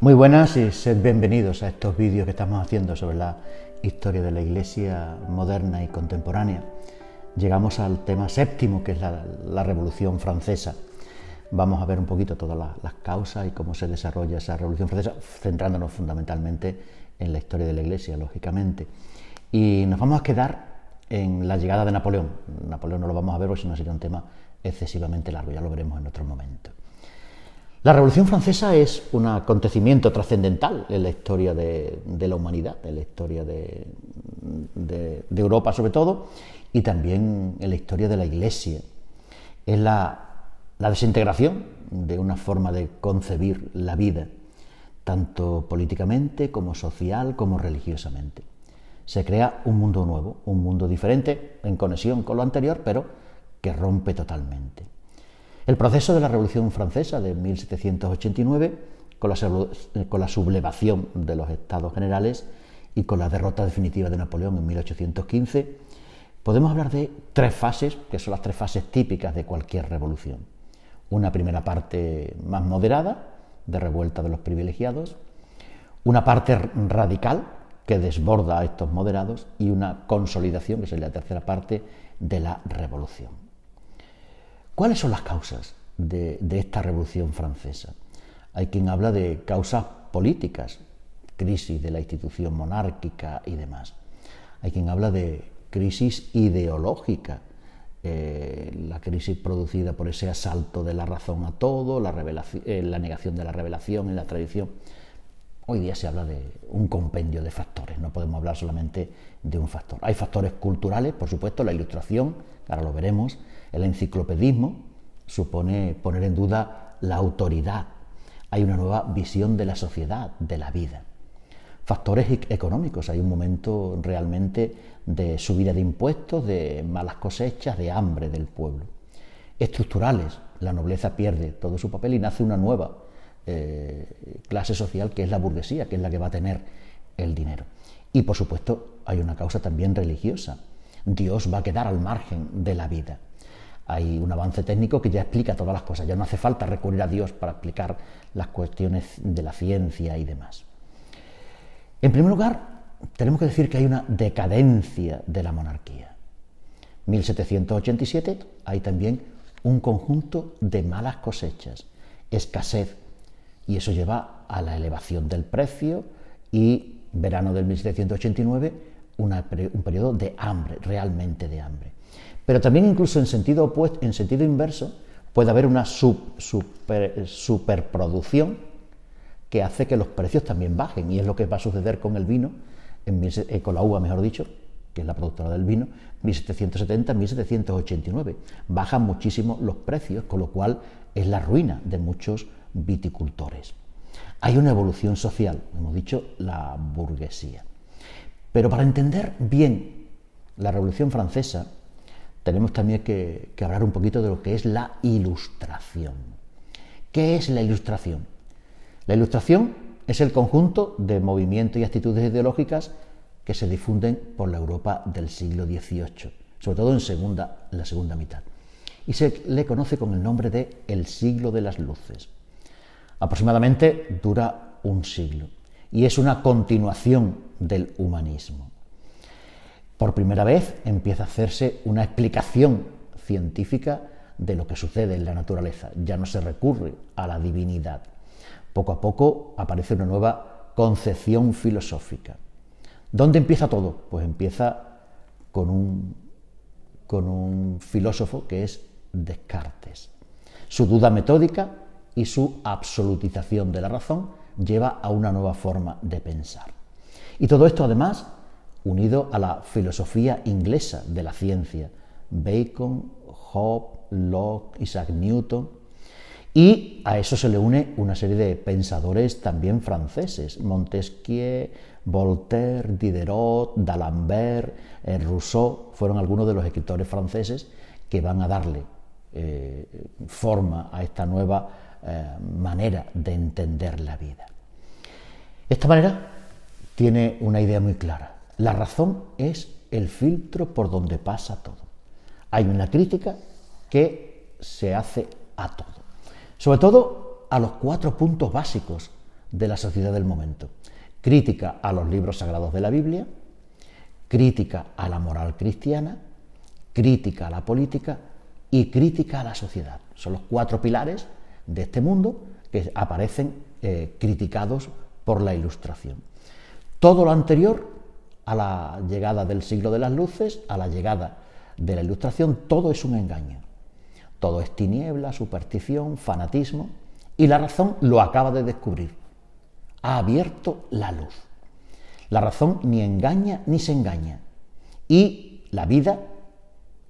Muy buenas y sed bienvenidos a estos vídeos que estamos haciendo sobre la historia de la Iglesia moderna y contemporánea. Llegamos al tema séptimo, que es la Revolución Francesa. Vamos a ver un poquito todas las causas y cómo se desarrolla esa Revolución Francesa, centrándonos fundamentalmente en la historia de la Iglesia, lógicamente. Y nos vamos a quedar en la llegada de Napoleón. Napoleón no lo vamos a ver porque si no sería un tema excesivamente largo, ya lo veremos en otro momento. La Revolución Francesa es un acontecimiento trascendental en la historia de la humanidad, en la historia de Europa sobre todo, y también en la historia de la Iglesia. Es la desintegración de una forma de concebir la vida, tanto políticamente como social como religiosamente. Se crea un mundo nuevo, un mundo diferente, en conexión con lo anterior, pero que rompe totalmente. El proceso de la Revolución Francesa de 1789, con la sublevación de los Estados Generales y con la derrota definitiva de Napoleón en 1815, podemos hablar de tres fases, que son las tres fases típicas de cualquier revolución. Una primera parte más moderada, de revuelta de los privilegiados, una parte radical, que desborda a estos moderados, y una consolidación, que sería la tercera parte, de la revolución. ¿Cuáles son las causas de esta Revolución Francesa? Hay quien habla de causas políticas, crisis de la institución monárquica y demás. Hay quien habla de crisis ideológica, la crisis producida por ese asalto de la razón a todo, la negación de la revelación en la tradición. Hoy día se habla de un compendio de factores, no podemos hablar solamente de un factor. Hay factores culturales, por supuesto, la Ilustración, ahora lo veremos. El enciclopedismo supone poner en duda la autoridad. Hay una nueva visión de la sociedad, de la vida. Factores económicos. Hay un momento realmente de subida de impuestos, de malas cosechas, de hambre del pueblo. Estructurales. La nobleza pierde todo su papel y nace una nueva clase social, que es la burguesía, que es la que va a tener el dinero. Y por supuesto hay una causa también religiosa. Dios va a quedar al margen de la vida. Hay un avance técnico que ya explica todas las cosas, ya no hace falta recurrir a Dios para explicar las cuestiones de la ciencia y demás. En primer lugar, tenemos que decir que hay una decadencia de la monarquía. 1787 hay también un conjunto de malas cosechas, escasez, y eso lleva a la elevación del precio y verano del 1789 un periodo de hambre, realmente de hambre. Pero también incluso en sentido opuesto, en sentido inverso, puede haber una superproducción que hace que los precios también bajen, y es lo que va a suceder con el vino, con la uva, mejor dicho, que es la productora del vino, 1770-1789. Bajan muchísimo los precios, con lo cual es la ruina de muchos viticultores. Hay una evolución social, hemos dicho, la burguesía. Pero para entender bien la Revolución Francesa, tenemos también que hablar un poquito de lo que es la Ilustración. ¿Qué es la Ilustración? La Ilustración es el conjunto de movimientos y actitudes ideológicas que se difunden por la Europa del siglo XVIII, sobre todo en la segunda mitad. Y se le conoce con el nombre de el siglo de las luces. Aproximadamente dura un siglo y es una continuación del humanismo. Por primera vez empieza a hacerse una explicación científica de lo que sucede en la naturaleza. Ya no se recurre a la divinidad. Poco a poco aparece una nueva concepción filosófica. ¿Dónde empieza todo? Pues empieza con un filósofo que es Descartes. Su duda metódica y su absolutización de la razón lleva a una nueva forma de pensar. Y todo esto, además, unido a la filosofía inglesa de la ciencia, Bacon, Hobbes, Locke, Isaac Newton, y a eso se le une una serie de pensadores también franceses, Montesquieu, Voltaire, Diderot, D'Alembert, Rousseau, fueron algunos de los escritores franceses que van a darle forma a esta nueva manera de entender la vida. Esta manera tiene una idea muy clara. La razón es el filtro por donde pasa todo. Hay una crítica que se hace a todo. Sobre todo a los 4 puntos básicos de la sociedad del momento. Crítica a los libros sagrados de la Biblia, crítica a la moral cristiana, crítica a la política y crítica a la sociedad. Son los 4 pilares de este mundo que aparecen criticados por la Ilustración. Todo lo anterior a la llegada del siglo de las luces, a la llegada de la Ilustración, todo es un engaño. Todo es tiniebla, superstición, fanatismo, y la razón lo acaba de descubrir. Ha abierto la luz. La razón ni engaña ni se engaña. Y la vida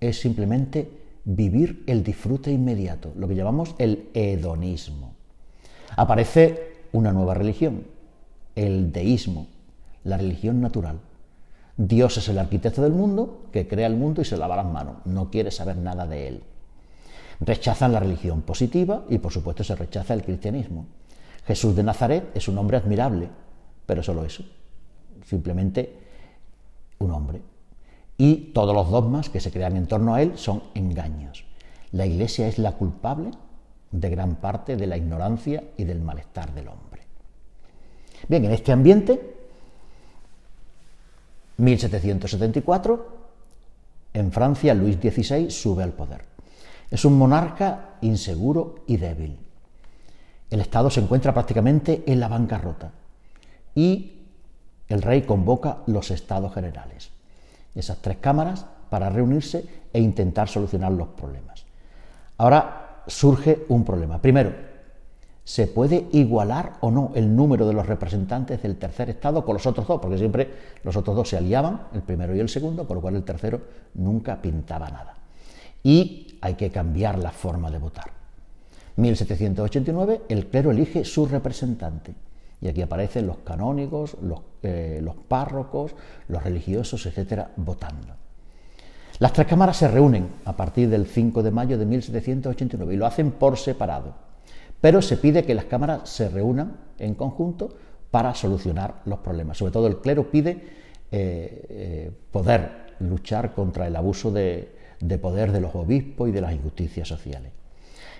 es simplemente vivir el disfrute inmediato, lo que llamamos el hedonismo. Aparece una nueva religión, el deísmo, la religión natural. Dios es el arquitecto del mundo, que crea el mundo y se lava las manos, no quiere saber nada de él. Rechazan la religión positiva y, por supuesto, se rechaza el cristianismo. Jesús de Nazaret es un hombre admirable, pero solo eso, simplemente un hombre. Y todos los dogmas que se crean en torno a él son engaños. La Iglesia es la culpable de gran parte de la ignorancia y del malestar del hombre. Bien, en este ambiente, 1774, en Francia, Luis XVI sube al poder. Es un monarca inseguro y débil. El Estado se encuentra prácticamente en la bancarrota y el rey convoca los Estados Generales, esas 3 cámaras, para reunirse e intentar solucionar los problemas. Ahora surge un problema. Primero, ¿se puede igualar o no el número de los representantes del tercer estado con los otros 2? Porque siempre los otros 2 se aliaban, el primero y el segundo, con lo cual el tercero nunca pintaba nada. Y hay que cambiar la forma de votar. 1789, el clero elige su representante. Y aquí aparecen los canónigos, los párrocos, los religiosos, etcétera, votando. Las 3 cámaras se reúnen a partir del 5 de mayo de 1789 y lo hacen por separado. Pero se pide que las cámaras se reúnan en conjunto para solucionar los problemas. Sobre todo el clero pide poder luchar contra el abuso de poder de los obispos y de las injusticias sociales.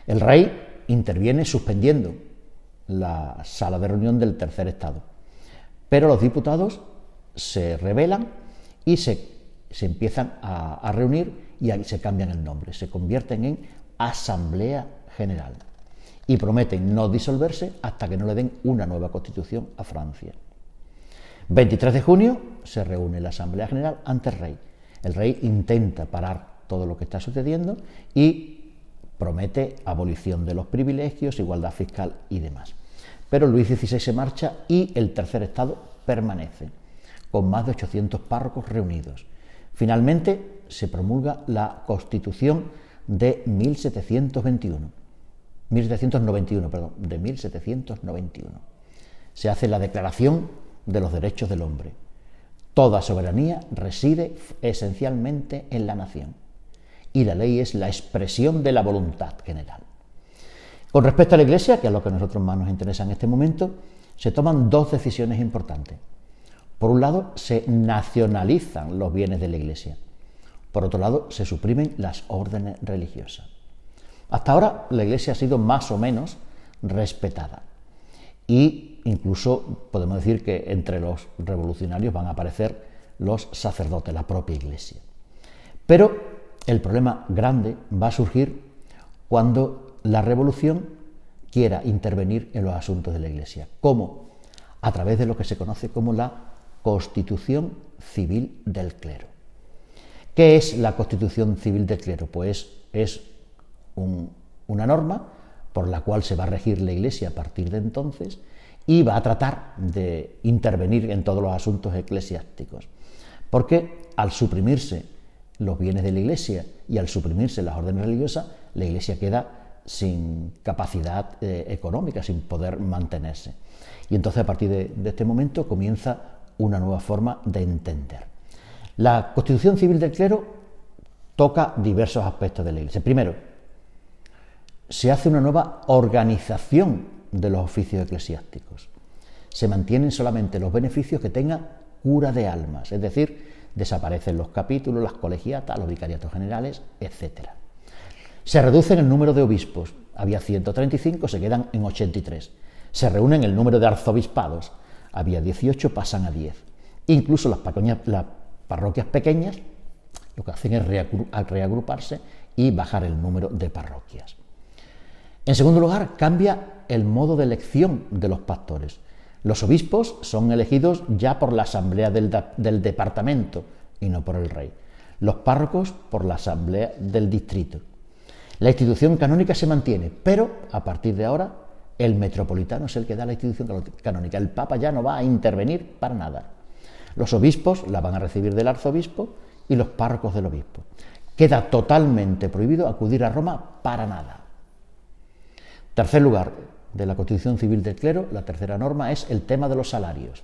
El rey interviene suspendiendo la sala de reunión del tercer estado, pero los diputados se rebelan y se empiezan a reunir y ahí se cambian el nombre, se convierten en Asamblea General y prometen no disolverse hasta que no le den una nueva constitución a Francia. 23 de junio se reúne la Asamblea General ante el rey. El rey intenta parar todo lo que está sucediendo y promete abolición de los privilegios, igualdad fiscal y demás. Pero Luis XVI se marcha y el tercer estado permanece, con más de 800 párrocos reunidos. Finalmente se promulga la Constitución de 1791. Se hace la Declaración de los Derechos del Hombre. Toda soberanía reside esencialmente en la nación. Y la ley es la expresión de la voluntad general. Con respecto a la Iglesia, que es lo que a nosotros más nos interesa en este momento, se toman 2 decisiones importantes. Por un lado, se nacionalizan los bienes de la Iglesia. Por otro lado, se suprimen las órdenes religiosas. Hasta ahora, la Iglesia ha sido más o menos respetada. Y incluso podemos decir que entre los revolucionarios van a aparecer los sacerdotes, la propia Iglesia. Pero el problema grande va a surgir cuando la revolución quiera intervenir en los asuntos de la Iglesia. ¿Cómo? A través de lo que se conoce como la Constitución Civil del Clero. ¿Qué es la Constitución Civil del Clero? Pues es una norma por la cual se va a regir la Iglesia a partir de entonces y va a tratar de intervenir en todos los asuntos eclesiásticos. Porque al suprimirse los bienes de la Iglesia y al suprimirse las órdenes religiosas, la Iglesia queda sin capacidad económica, sin poder mantenerse. Y entonces a partir de este momento comienza una nueva forma de entender. La Constitución Civil del Clero toca diversos aspectos de la Iglesia. Primero, se hace una nueva organización de los oficios eclesiásticos. Se mantienen solamente los beneficios que tenga cura de almas, es decir, desaparecen los capítulos, las colegiatas, los vicariatos generales, etc. Se reduce el número de obispos. Había 135, se quedan en 83. Se reúnen el número de arzobispados. Había 18, pasan a 10. Incluso las parroquias pequeñas lo que hacen es reagruparse y bajar el número de parroquias. En segundo lugar, cambia el modo de elección de los pastores. Los obispos son elegidos ya por la asamblea del departamento y no por el rey. Los párrocos por la asamblea del distrito. La institución canónica se mantiene, pero a partir de ahora el metropolitano es el que da la institución canónica. El Papa ya no va a intervenir para nada. Los obispos la van a recibir del arzobispo y los párrocos del obispo. Queda totalmente prohibido acudir a Roma para nada. Tercer lugar de la Constitución Civil del Clero, la tercera norma es el tema de los salarios.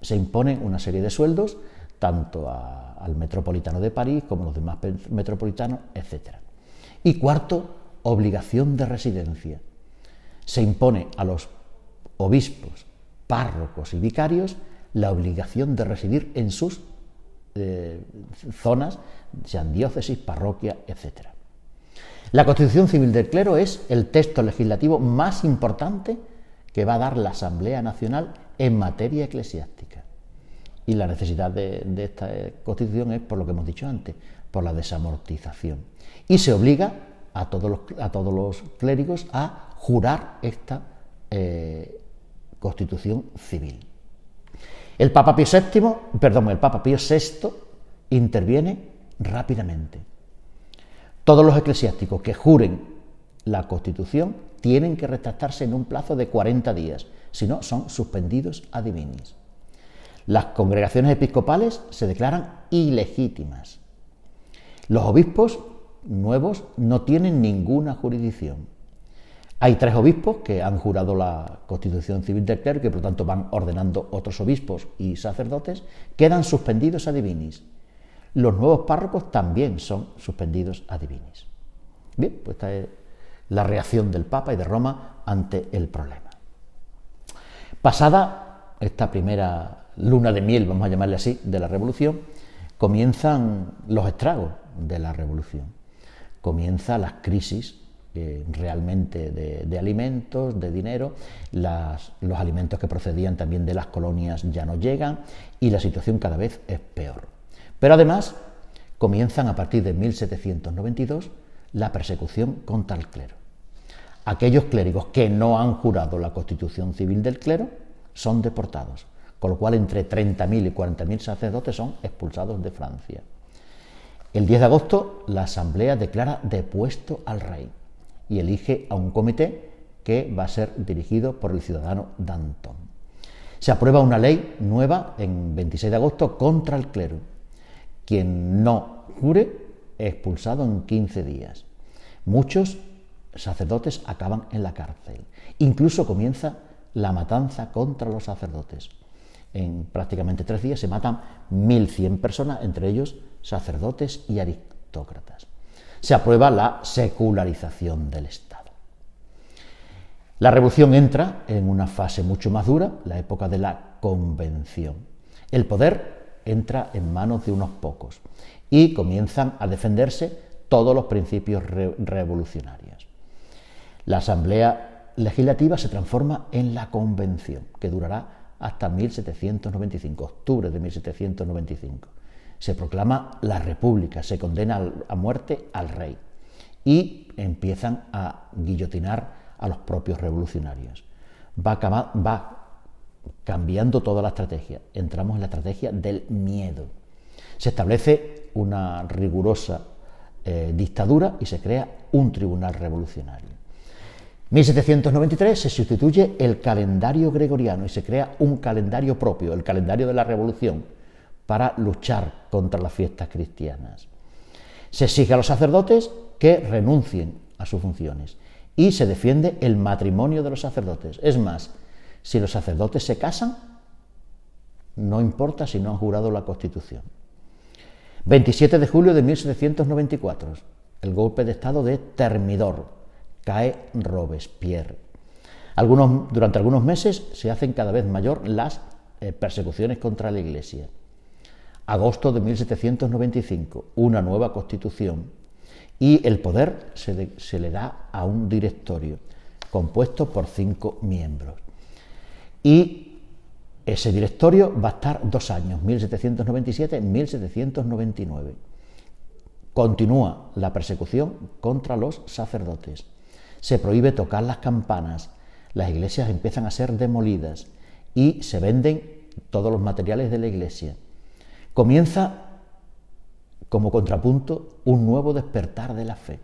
Se imponen una serie de sueldos tanto al metropolitano de París como a los demás metropolitanos, etc. Y cuarto, obligación de residencia. Se impone a los obispos, párrocos y vicarios la obligación de residir en sus zonas, sean diócesis, parroquia, etc. La Constitución Civil del Clero es el texto legislativo más importante que va a dar la Asamblea Nacional en materia eclesiástica. Y la necesidad de esta Constitución es, por lo que hemos dicho antes, por la desamortización. Y se obliga a todos los clérigos a jurar esta Constitución Civil. El Papa Pío VI interviene rápidamente. Todos los eclesiásticos que juren la Constitución tienen que retractarse en un plazo de 40 días, si no son suspendidos ad divinis. Las congregaciones episcopales se declaran ilegítimas. Los obispos nuevos no tienen ninguna jurisdicción. Hay 3 obispos que han jurado la Constitución Civil del Clero y que por lo tanto van ordenando otros obispos y sacerdotes, quedan suspendidos ad divinis. Los nuevos párrocos también son suspendidos ad divinis. Bien, pues esta es la reacción del Papa y de Roma ante el problema. Pasada esta primera luna de miel, vamos a llamarle así, de la Revolución, comienzan los estragos de la Revolución. Comienzan las crisis realmente de alimentos, de dinero, los alimentos que procedían también de las colonias ya no llegan y la situación cada vez es peor. Pero además comienzan a partir de 1792 la persecución contra el clero. Aquellos clérigos que no han jurado la Constitución Civil del Clero son deportados, con lo cual entre 30.000 y 40.000 sacerdotes son expulsados de Francia. El 10 de agosto la Asamblea declara depuesto al rey y elige a un comité que va a ser dirigido por el ciudadano Danton. Se aprueba una ley nueva en 26 de agosto contra el clero. Quien no jure es expulsado en 15 días. Muchos sacerdotes acaban en la cárcel. Incluso comienza la matanza contra los sacerdotes. En prácticamente 3 días se matan 1.100 personas, entre ellos sacerdotes y aristócratas. Se aprueba la secularización del Estado. La revolución entra en una fase mucho más dura, la época de la Convención. El poder entra en manos de unos pocos y comienzan a defenderse todos los principios revolucionarios. La Asamblea Legislativa se transforma en la Convención, que durará hasta 1795, octubre de 1795. Se proclama la República, se condena a muerte al rey y empiezan a guillotinar a los propios revolucionarios. Va cambiando toda la estrategia. Entramos en la estrategia del miedo. Se establece una rigurosa dictadura y se crea un tribunal revolucionario. En 1793 se sustituye el calendario gregoriano y se crea un calendario propio, el calendario de la Revolución, para luchar contra las fiestas cristianas. Se exige a los sacerdotes que renuncien a sus funciones y se defiende el matrimonio de los sacerdotes. Es más, si los sacerdotes se casan, no importa si no han jurado la Constitución. 27 de julio de 1794, el golpe de Estado de Thermidor, cae Robespierre. Durante algunos meses se hacen cada vez mayor las persecuciones contra la Iglesia. Agosto de 1795, una nueva Constitución y el poder se le da a un directorio compuesto por 5 miembros. Y ese directorio va a estar 2 años, 1797-1799. Continúa la persecución contra los sacerdotes. Se prohíbe tocar las campanas, las iglesias empiezan a ser demolidas y se venden todos los materiales de la iglesia. Comienza, como contrapunto, un nuevo despertar de la fe.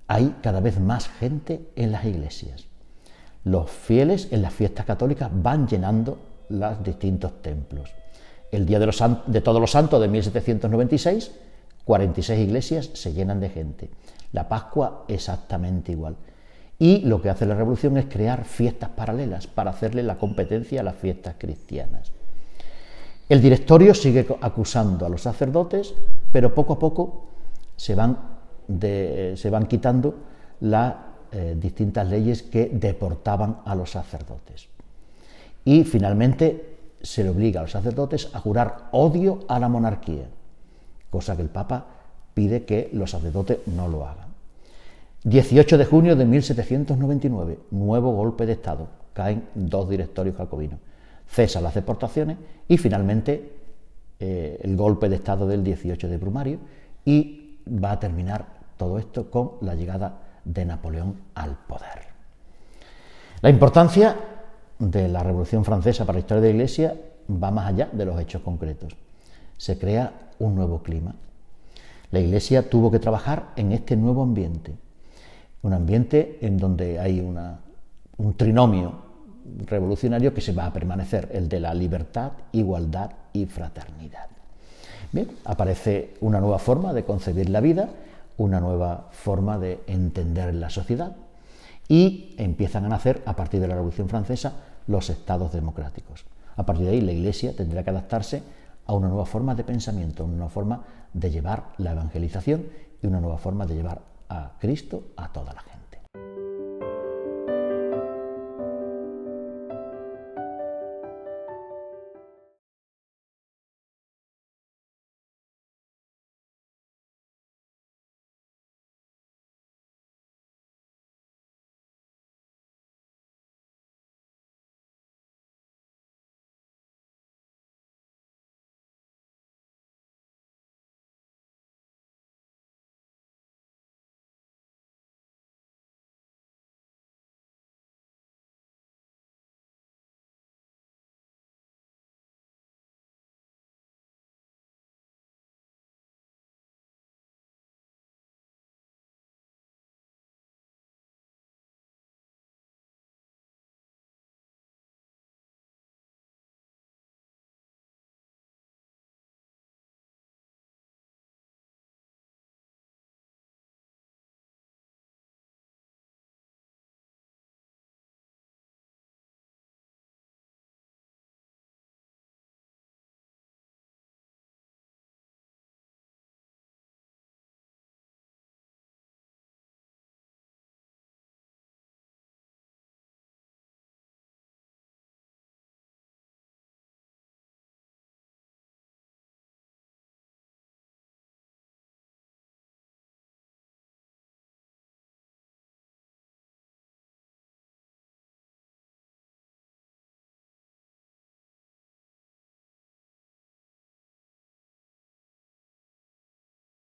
Hay cada vez más gente en las iglesias. Los fieles en las fiestas católicas van llenando los distintos templos. El Día de Todos los Santos de 1796, 46 iglesias se llenan de gente. La Pascua exactamente igual. Y lo que hace la Revolución es crear fiestas paralelas para hacerle la competencia a las fiestas cristianas. El directorio sigue acusando a los sacerdotes, pero poco a poco se van quitando las distintas leyes que deportaban a los sacerdotes. Y finalmente se le obliga a los sacerdotes a jurar odio a la monarquía, cosa que el Papa pide que los sacerdotes no lo hagan. 18 de junio de 1799, nuevo golpe de Estado, caen 2 directorios jacobinos, cesan las deportaciones y finalmente el golpe de Estado del 18 de Brumario, y va a terminar todo esto con la llegada de Napoleón al poder. La importancia de la Revolución Francesa para la historia de la Iglesia va más allá de los hechos concretos. Se crea un nuevo clima. La Iglesia tuvo que trabajar en este nuevo ambiente, un ambiente en donde hay un trinomio revolucionario que se va a permanecer, el de la libertad, igualdad y fraternidad. Bien, aparece una nueva forma de concebir la vida, una nueva forma de entender la sociedad, y empiezan a nacer, a partir de la Revolución Francesa, los estados democráticos. A partir de ahí la Iglesia tendrá que adaptarse a una nueva forma de pensamiento, una nueva forma de llevar la evangelización y una nueva forma de llevar a Cristo a toda la gente.